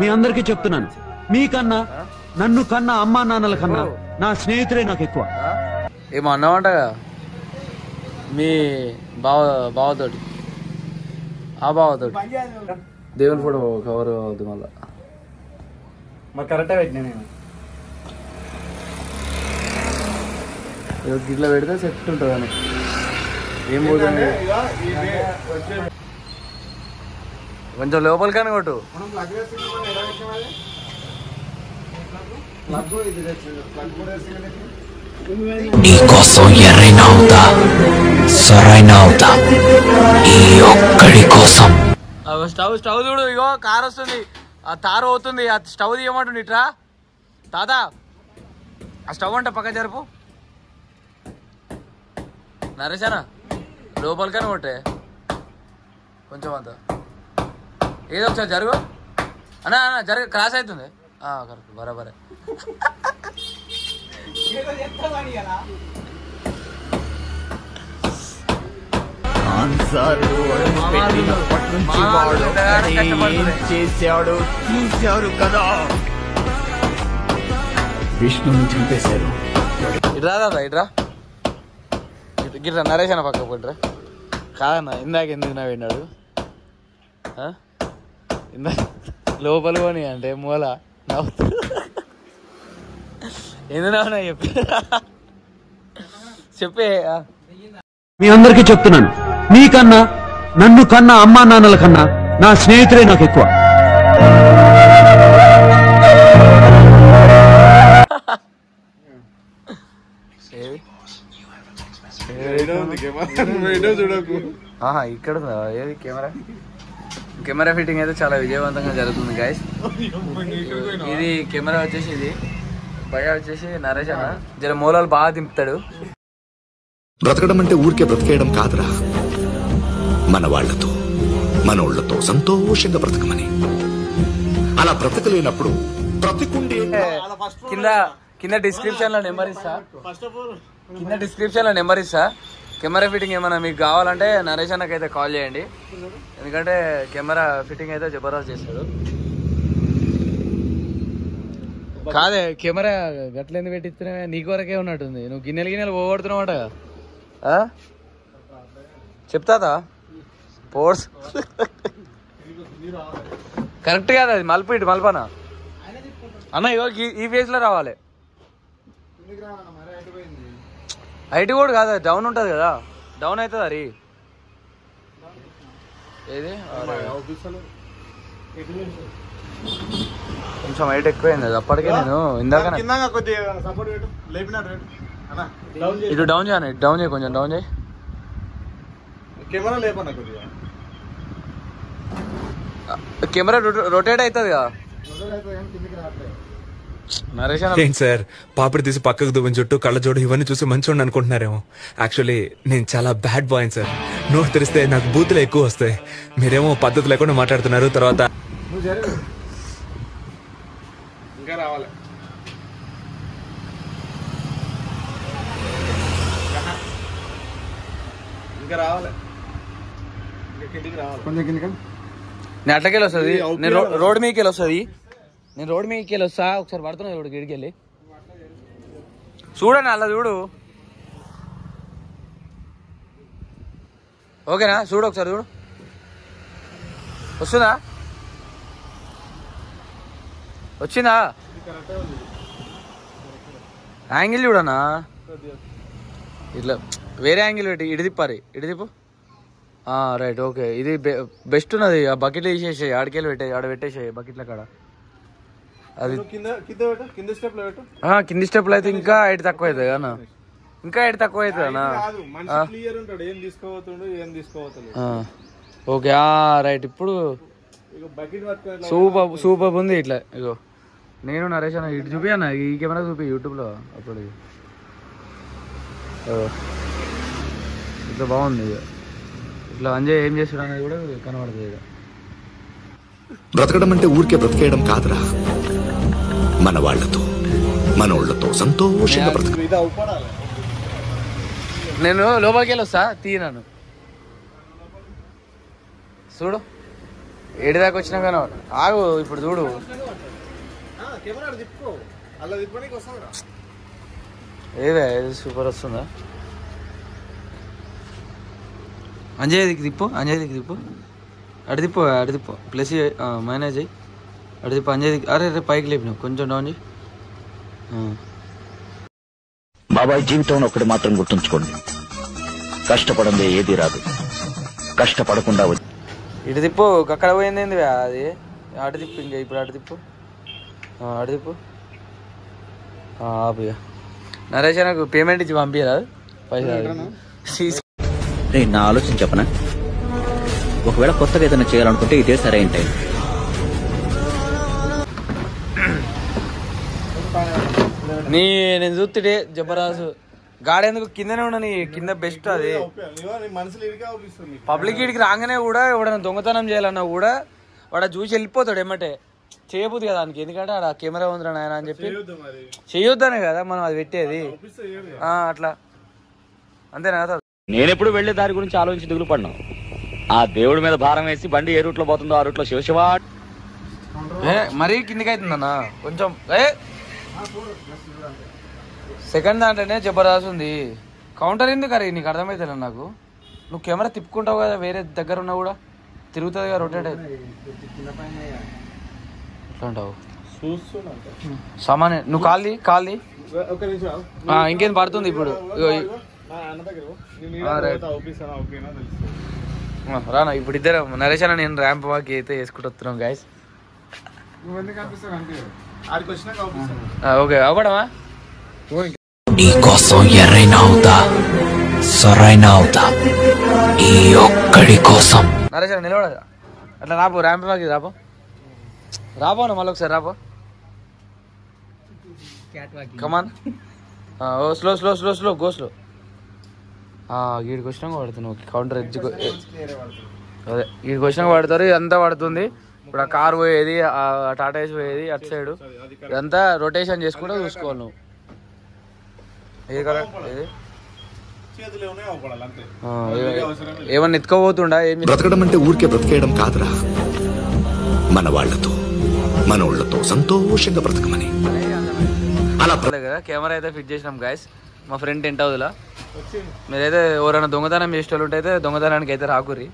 మీ అందరికీ చెప్తున్నాను, మీకన్నా నన్ను కన్నా అమ్మా నాన్నల కన్నా నా స్నేహితులే నాకు ఎక్కువ. ఏమో అన్నామంటగా మీ బావతోటి ఆ బావతోటి దేవుని ఫోటో కవర్ అవుతుంది మళ్ళా మరి కరెక్టే పెట్టినా నేను. ఇట్లా పెడితే సెట్ ఉంటుంది అని ఏం పోతుంది కొంచెం లోపలికని కొట్టు. నీకోసం ఎర్రైనా అవుతా సరైన అవుతా ఈ ఒక్కడి కోసం. స్టవ్ చూడు, ఇగో కార్ వస్తుంది, ఆ తారు అవుతుంది, ఆ స్టవ్ తీయమంటుండి ఇట్రా తాత. ఆ స్టవ్ అంట పక్క జరుపు నరేశానా లోపలికని కొట్టే కొంచెం అంత ఏదో ఒకసారి జరుగు అన్నా అన్న జరుగు క్రాస్ అవుతుంది కరెక్ట్ బరాబరే. చేశాడు చూశారు కదా, విష్ణుని చంపేశారు. ఇట్రా దాదా ఇట్రా గిట్రా నరేష్ అన్న పక్క పోట్రా. కాదన్నా ఇందాక ఎందుకు నవ్వినాడు ఇందా లోపల పోనీ అంటే మూల నవ్వుతూ ఎందుకు నవ్వునా చెప్పే. మీ అందరికీ చెప్తున్నాను, మీకన్నా నన్ను కన్నా అమ్మా నాన్నల కన్నా నా స్నేహితులే నాకు ఎక్కువ. ఇక్కడ ఏది కెమెరా ఫిట్టింగ్ అయితే చాలా విజయవంతంగా జరుగుతుంది గైస్. ఇది కెమెరా వచ్చేసి ఇది భయ వచ్చేసి నరేష్ అన్న జర మూలాలు బాగా దింపుతాడు. బ్రతకడం అంటే ఊరికే బ్రతికేయడం కాదురా, మన వాళ్లతో మనోళ్లతో సంతోషంగా బ్రతకమని. అలా బ్రతకలేనప్పుడు బ్రతికుండే కింద డిస్క్రిప్షన్ లో నెంబర్ ఇస్తా కెమెరా ఫిట్టింగ్ ఏమైనా మీకు కావాలంటే నరేష్ అన్నకి అయితే కాల్ చేయండి, ఎందుకంటే కెమెరా ఫిట్టింగ్ అయితే జబర్దస్త్ చేస్తాడు. కాదే కెమెరా గట్లేందుకు పెట్టిస్తున్నావే, నీకు వరకే ఉన్నట్టుంది, నువ్వు గిన్నెలు పోగొడుతున్నావట చెప్తాదా పోర్స్ కరెక్ట్ కాదు అది మలుపు ఇటు మలుపనా అన్న ఇగో ఈ ఫేస్ లో రావాలి. హైట్ కూడా కాదు డౌన్ ఉంటుంది కదా, డౌన్ అవుతుంది అది ఏది కొంచెం హైట్ ఎక్కువైంది అది అప్పటికే. నేను ఇందాక ఇటు డౌన్ చేయను, ఇటు డౌన్ చేయి, కొంచెం డౌన్ చేయి. కెమెరా రొటేట్ అవుతుంది కదా నరేష్ ఏంటి సార్ పాపిడి తీసి పక్కకు దువ్వని చుట్టూ కళ్ళ జోడు ఇవన్నీ చూసి మంచిగా అనుకుంటున్నారేమో. యాక్చువల్లీ నేను చాలా బ్యాడ్ బాయ్ సార్, నోట్ తెరిస్తే నాకు బూతులు ఎక్కువ వస్తాయి, మీరేమో పద్ధతి లేకుండా మాట్లాడుతున్నారు. తర్వాత ఇంకా రావాలి కొంచెం కిందికి నేను అట్లకెళ్ళి వస్తుంది, నేను రోడ్ మీదకి వెళ్ళి వస్తుంది, నేను రోడ్ మీదకి వెళ్ళి వస్తా. ఒకసారి పడుతున్నా చూడు గిడికెళ్ళి చూడండి అలా చూడు ఓకేనా, చూడు ఒకసారి చూడు వస్తుందా వచ్చిందా యాంగిల్ చూడనా ఇట్లా వేరే యాంగిల్ పెట్టి ఇటు తిప్పారి ఇటు తిప్పు రైట్ ఓకే. ఇది బెస్ట్ ఉన్నది, ఆ బకెట్లో తీసేసాయి, ఆడికెళ్ళి పెట్టే ఆడ పెట్టేసాయి బకెట్ల కాడ. అది కింది స్టెప్లో అయితే ఇంకా హైట్ తక్కువ అవుతుంది అన్న, ఇంకా హైట్ తక్కువ అవుతుంది అన్న. Okay right. ఇప్పుడు సూపర్ ఉంది ఇట్లా. ఇగో నేను నరేష్ అన్న ఇటు చూపి అన్న, ఈ కెమెరా చూపి యూట్యూబ్లో అప్పుడు ఇట్లా బాగుంది. ఇట్లా అంజయ్ ఏం చేస్తాడు అనేది కూడా కనబడుతుంది. బ్రతకడం అంటే ఊరికే బ్రతికేయడం కాదురా, మన వాళ్లతో మనోళ్లతో సంతోషంగా బ్రతక. నేను లోపలికి వెళ్ళి వస్తా, తీయనాను చూడు ఏడు దాకా వచ్చినా కానీ ఆగు ఇప్పుడు చూడు. ఏదే సూపర్ వస్తుందా? అంజయ్ దిక్కు తిప్పు, అంజయ్ దిక్కు తిప్పు, అటు తిప్పు ప్లస్ మైనస్ అయ్యి అటు తిప్పు అంజయ్ దిక్కు. అరే రే పైకి లేపినావు, కొంచెం డౌన్ చేయి. బాబాయ్ జీవితంలో ఒకటి మాత్రం గుర్తుంచుకోండి, కష్టపడందే ఏది రాదు, కష్టపడకుండా ఇటు తిప్పు. అక్కడ పోయింది ఏంది అది? అటు తిప్పు, ఇంకా ఇప్పుడు అటు తిప్పు, అటు తిప్పు. ఆపిగా నరేష్ నాకు పేమెంట్ ఇచ్చి పంపించరాదు పైసలు. నా ఆలోచన చెప్పనా, ఒకవేళ కొత్తగా ఏదైనా చేయాలనుకుంటే ఇదే సరైన టైం. నేను చూస్తుంటే జబరాజు గాడెందుకు కిందనే ఉండని, కింద బెస్ట్ అది. పబ్లిక్ ఇడికి రాగానే కూడా ఎవడైనా దొంగతనం చేయాలన్నా కూడా వాడు చూసి వెళ్ళిపోతాడు ఎమ్మటే. చేయబోద్దు కదా దానికి, ఎందుకంటే ఆడ కెమెరా ఉందిరా నాయన అని చెప్పి చేయొద్దనే కదా మనం అది పెట్టేది. అట్లా అంతేనా కదా. నేనెప్పుడు వెళ్లే దారి గురించి ఆలోచించి దిగులు పడినా, ఆ దేవుడి మీద భారం వేసి బండి ఏ రూట్ లో పోతుందో ఆ రూట్ లో శివశివా మరీ కిందికి అవుతుందన్నా కొంచెం. సెకండ్ దాంట్లోనే జబర్దస్త్ ఉంది. కౌంటర్ ఎందుకు అరే నీకు అర్థమవుతుంది నాకు. నువ్వు కెమెరా తిప్పుకుంటావు కదా, వేరే దగ్గర ఉన్నా కూడా తిరుగుతుంది కదా, రొటేట్ ఎట్లా ఉంటావు సామాన్య. నువ్వు కాల్ది ఇంకేం పడుతుంది ఇప్పుడు. రానా ఇప్పుడు ఇద్దరు నరేష్ అన్న నేను ర్యాంప్ వాక్ అయితే వేసుకుంటూ వస్తున్నాం గాయస్. ఓకే అవ్వడమా? నీ కోసం ఎర్రైనా అవుతా, సరైనా అవుతా, ఈ ఒక్కడి కోసం. నరేష్ అన్న నిలబడదా అట్లా రాపో, ర్యాంప్ వాక్ రాబోనా మళ్ళీ ఒకసారి రాపో. Come on slow slow slow slow go slow. వీడికి వచ్చినాక పడుతున్నావు కౌంటర్ ఎడ్జ్. అదే వీడికి వచ్చినాక పడతారు, ఇదంతా పడుతుంది. ఇప్పుడు ఆ కార్ పోయేది, ఆ టాటా ఏస్ పోయేది అటు సైడ్, ఇదంతా రొటేషన్ చేసుకుంటూ చూసుకోవాలి నువ్వు. ఏది కరెక్ట్ ఏది ఏమన్నా ఎత్తుకోబోతుండా? ఏమి బ్రతకడం అంటే ఊరికే బ్రతికేయడం కాదురా, మన వాళ్లతో మనోళ్లతో సంతోషంగా బ్రతకమని. అలా కదా కెమెరా అయితే ఫిట్ చేసినాం గాయస్ మా ఫ్రెండ్ 10 హౌస్లో. మీరైతే ఎవరైనా దొంగతనం చేసేటోళ్ళు ఉంటే అయితే దొంగతనానికి అయితే రాకుర్రి.